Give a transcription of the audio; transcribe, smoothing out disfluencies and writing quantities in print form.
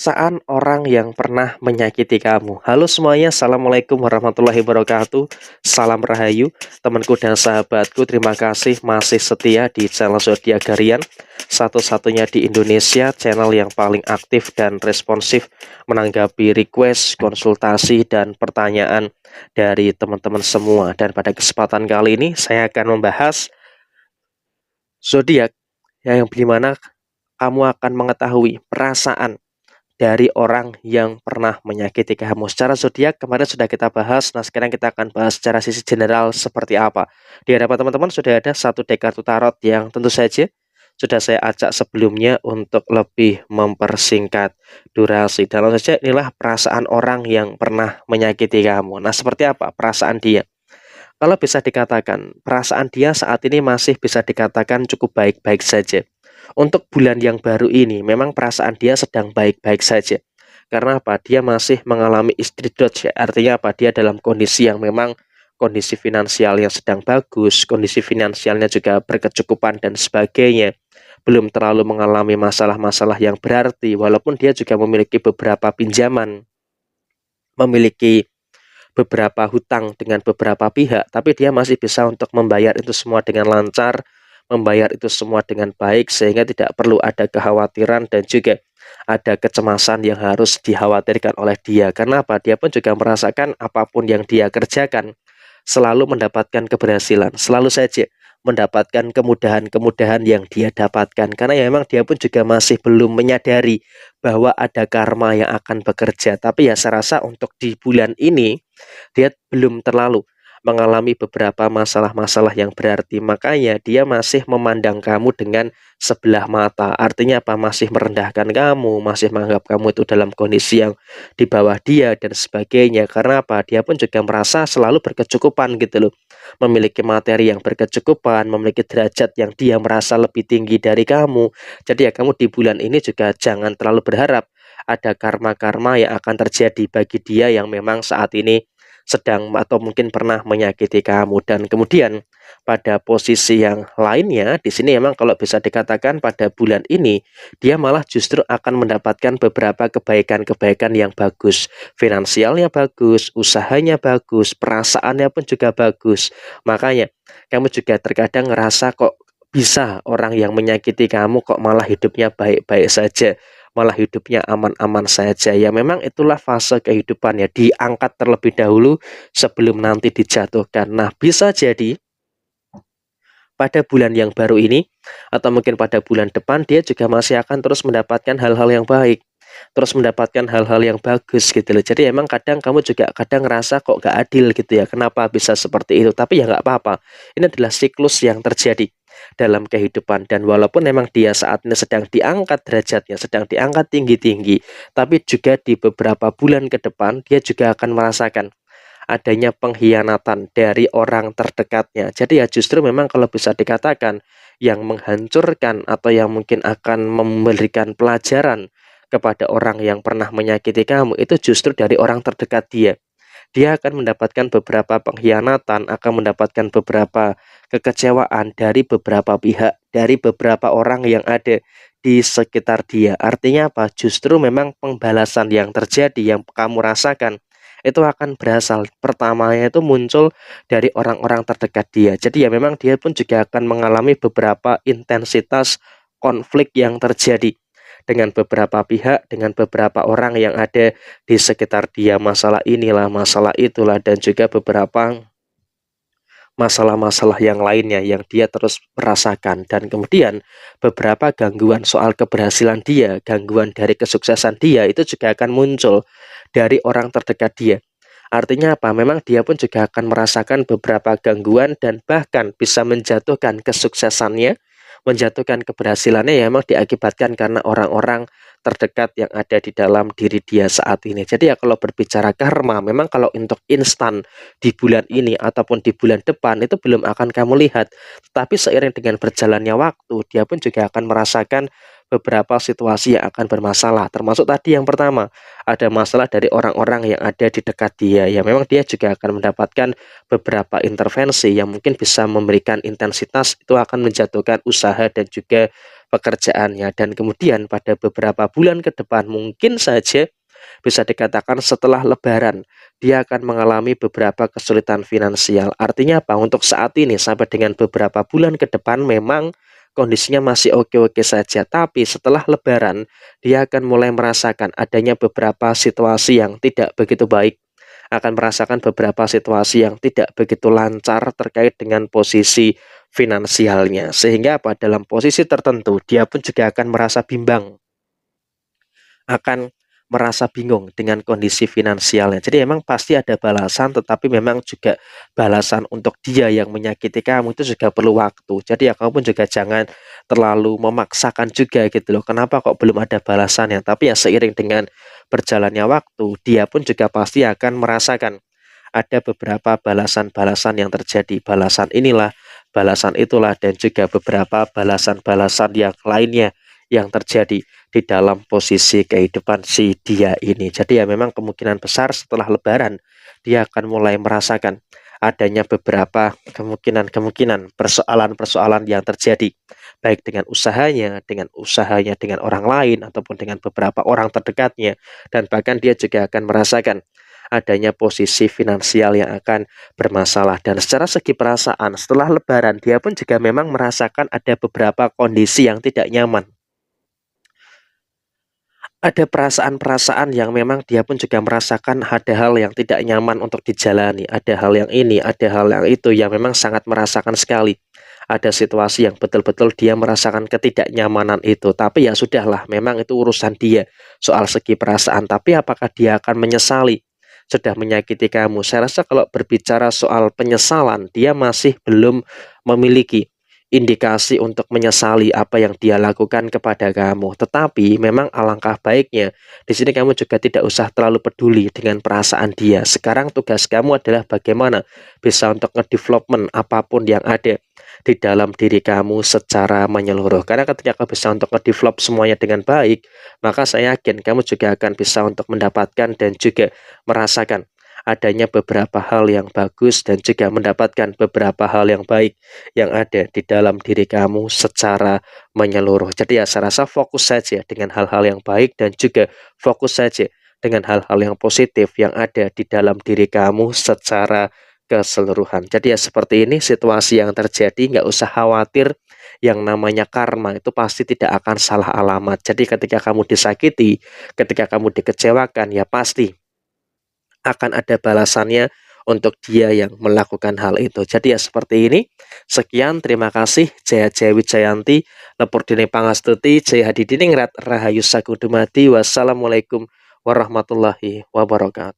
Perasaan orang yang pernah menyakiti kamu. Halo semuanya, Assalamualaikum warahmatullahi wabarakatuh. Salam Rahayu, temanku dan sahabatku. Terima kasih masih setia di channel Zodiak Harian, satu-satunya di Indonesia, channel yang paling aktif dan responsif menanggapi request, konsultasi, dan pertanyaan dari teman-teman semua. Dan pada kesempatan kali ini, saya akan membahas zodiak yang dimana kamu akan mengetahui perasaan dari orang yang pernah menyakiti kamu. Secara zodiak kemarin sudah kita bahas. Nah, sekarang kita akan bahas secara sisi general seperti apa. Di hadapan teman-teman sudah ada satu deck kartu tarot yang tentu saja sudah saya acak sebelumnya untuk lebih mempersingkat durasi. Dan langsung saja, inilah perasaan orang yang pernah menyakiti kamu. Nah, seperti apa perasaan dia? Kalau bisa dikatakan, perasaan dia saat ini masih bisa dikatakan cukup baik-baik saja. Untuk bulan yang baru ini, memang perasaan dia sedang baik-baik saja. Karena apa? Dia masih mengalami istri dodge, ya. Artinya apa? Dia dalam kondisi yang memang kondisi finansial yang sedang bagus, kondisi finansialnya juga berkecukupan dan sebagainya. Belum terlalu mengalami masalah-masalah yang berarti, walaupun dia juga memiliki beberapa pinjaman, memiliki beberapa hutang dengan beberapa pihak, tapi dia masih bisa untuk membayar itu semua dengan lancar, membayar itu semua dengan baik, sehingga tidak perlu ada kekhawatiran dan juga ada kecemasan yang harus dikhawatirkan oleh dia. Karena apa? Dia pun juga merasakan apapun yang dia kerjakan selalu mendapatkan keberhasilan, selalu saja mendapatkan kemudahan-kemudahan yang dia dapatkan. Karena ya memang dia pun juga masih belum menyadari bahwa ada karma yang akan bekerja. Tapi ya saya rasa untuk di bulan ini dia belum terlalu mengalami beberapa masalah-masalah yang berarti. Makanya dia masih memandang kamu dengan sebelah mata. Artinya apa? Masih merendahkan kamu, masih menganggap kamu itu dalam kondisi yang di bawah dia dan sebagainya. Karena apa? Dia pun juga merasa selalu berkecukupan gitu loh. Memiliki materi yang berkecukupan, memiliki derajat yang dia merasa lebih tinggi dari kamu. Jadi ya kamu di bulan ini juga jangan terlalu berharap ada karma-karma yang akan terjadi bagi dia yang memang saat ini sedang atau mungkin pernah menyakiti kamu. Dan kemudian pada posisi yang lainnya di sini memang kalau bisa dikatakan pada bulan ini dia malah justru akan mendapatkan beberapa kebaikan-kebaikan yang bagus. Finansialnya bagus, usahanya bagus, perasaannya pun juga bagus. Makanya kamu juga terkadang ngerasa kok bisa orang yang menyakiti kamu kok malah hidupnya baik-baik saja, malah hidupnya aman-aman saja. Ya memang itulah fase kehidupan ya, diangkat terlebih dahulu sebelum nanti dijatuhkan. Nah, bisa jadi pada bulan yang baru ini atau mungkin pada bulan depan dia juga masih akan terus mendapatkan hal-hal yang baik, terus mendapatkan hal-hal yang bagus gitu loh. Jadi emang kadang kamu juga kadang ngerasa kok gak adil gitu ya, kenapa bisa seperti itu. Tapi ya nggak apa-apa, ini adalah siklus yang terjadi dalam kehidupan. Dan walaupun memang dia saat ini sedang diangkat derajatnya, sedang diangkat tinggi-tinggi, tapi juga di beberapa bulan ke depan dia juga akan merasakan adanya pengkhianatan dari orang terdekatnya. Jadi ya justru memang kalau bisa dikatakan yang menghancurkan atau yang mungkin akan memberikan pelajaran kepada orang yang pernah menyakiti kamu itu justru dari orang terdekat dia. Dia akan mendapatkan beberapa pengkhianatan, akan mendapatkan beberapa kekecewaan dari beberapa pihak, dari beberapa orang yang ada di sekitar dia. Artinya apa? Justru memang pembalasan yang terjadi, yang kamu rasakan, itu akan berasal pertamanya itu muncul dari orang-orang terdekat dia. Jadi ya memang dia pun juga akan mengalami beberapa intensitas konflik yang terjadi dengan beberapa pihak, dengan beberapa orang yang ada di sekitar dia, masalah inilah, masalah itulah, dan juga beberapa masalah-masalah yang lainnya yang dia terus merasakan. Dan kemudian beberapa gangguan soal keberhasilan dia, gangguan dari kesuksesan dia itu juga akan muncul dari orang terdekat dia. Artinya apa? Memang dia pun juga akan merasakan beberapa gangguan dan bahkan bisa menjatuhkan kesuksesannya, menjatuhkan keberhasilannya ya memang diakibatkan karena orang-orang terdekat yang ada di dalam diri dia saat ini. Jadi ya kalau berbicara karma, memang kalau untuk instan di bulan ini ataupun di bulan depan itu belum akan kamu lihat. Tetapi seiring dengan berjalannya waktu, dia pun juga akan merasakan beberapa situasi yang akan bermasalah. Termasuk tadi yang pertama, ada masalah dari orang-orang yang ada di dekat dia. Ya memang dia juga akan mendapatkan beberapa intervensi yang mungkin bisa memberikan intensitas, itu akan menjatuhkan usaha dan juga pekerjaannya. Dan kemudian pada beberapa bulan ke depan mungkin saja bisa dikatakan setelah Lebaran, dia akan mengalami beberapa kesulitan finansial. Artinya apa? Untuk saat ini sampai dengan beberapa bulan ke depan memang kondisinya masih oke-oke saja. Tapi setelah Lebaran, dia akan mulai merasakan adanya beberapa situasi yang tidak begitu baik. Akan merasakan beberapa situasi yang tidak begitu lancar terkait dengan posisi finansialnya. Sehingga apa? Dalam posisi tertentu, dia pun juga akan merasa bimbang, akan merasa bingung dengan kondisi finansialnya. Jadi memang pasti ada balasan, tetapi memang juga balasan untuk dia yang menyakiti kamu itu juga perlu waktu. Jadi ya kamu pun juga jangan terlalu memaksakan juga gitu loh. Kenapa kok belum ada balasannya? Tapi ya seiring dengan berjalannya waktu, dia pun juga pasti akan merasakan ada beberapa balasan-balasan yang terjadi. Balasan inilah, balasan itulah, dan juga beberapa balasan-balasan yang lainnya yang terjadi di dalam posisi kehidupan si dia ini. Jadi ya memang kemungkinan besar setelah Lebaran dia akan mulai merasakan adanya beberapa kemungkinan persoalan-persoalan yang terjadi baik dengan usahanya dengan orang lain ataupun dengan beberapa orang terdekatnya, dan bahkan dia juga akan merasakan adanya posisi finansial yang akan bermasalah. Dan secara segi perasaan setelah Lebaran dia pun juga memang merasakan ada beberapa kondisi yang tidak nyaman. Ada perasaan-perasaan yang memang dia pun juga merasakan ada hal yang tidak nyaman untuk dijalani, ada hal yang ini, ada hal yang itu yang memang sangat merasakan sekali. Ada situasi yang betul-betul dia merasakan ketidaknyamanan itu, tapi ya sudahlah, memang itu urusan dia soal segi perasaan. Tapi apakah dia akan menyesali sudah menyakiti kamu? Saya rasa kalau berbicara soal penyesalan, dia masih belum memiliki indikasi untuk menyesali apa yang dia lakukan kepada kamu. Tetapi memang alangkah baiknya di sini kamu juga tidak usah terlalu peduli dengan perasaan dia. Sekarang tugas kamu adalah bagaimana bisa untuk ngedevelopment apapun yang ada di dalam diri kamu secara menyeluruh. Karena ketika kamu bisa untuk ngedevelop semuanya dengan baik, maka saya yakin kamu juga akan bisa untuk mendapatkan dan juga merasakan adanya beberapa hal yang bagus dan juga mendapatkan beberapa hal yang baik yang ada di dalam diri kamu secara menyeluruh. Jadi ya saya rasa fokus saja dengan hal-hal yang baik dan juga fokus saja dengan hal-hal yang positif yang ada di dalam diri kamu secara keseluruhan. Jadi ya seperti ini situasi yang terjadi, nggak usah khawatir, yang namanya karma itu pasti tidak akan salah alamat. Jadi ketika kamu disakiti, ketika kamu dikecewakan, ya pasti akan ada balasannya untuk dia yang melakukan hal itu. Jadi ya seperti ini. Sekian, terima kasih. Jaya Jaya Wijayanti, Lepurdini Pangastuti, Jaya Hadidiningrat, Rahayu Sakudumadi. Wassalamualaikum warahmatullahi wabarakatuh.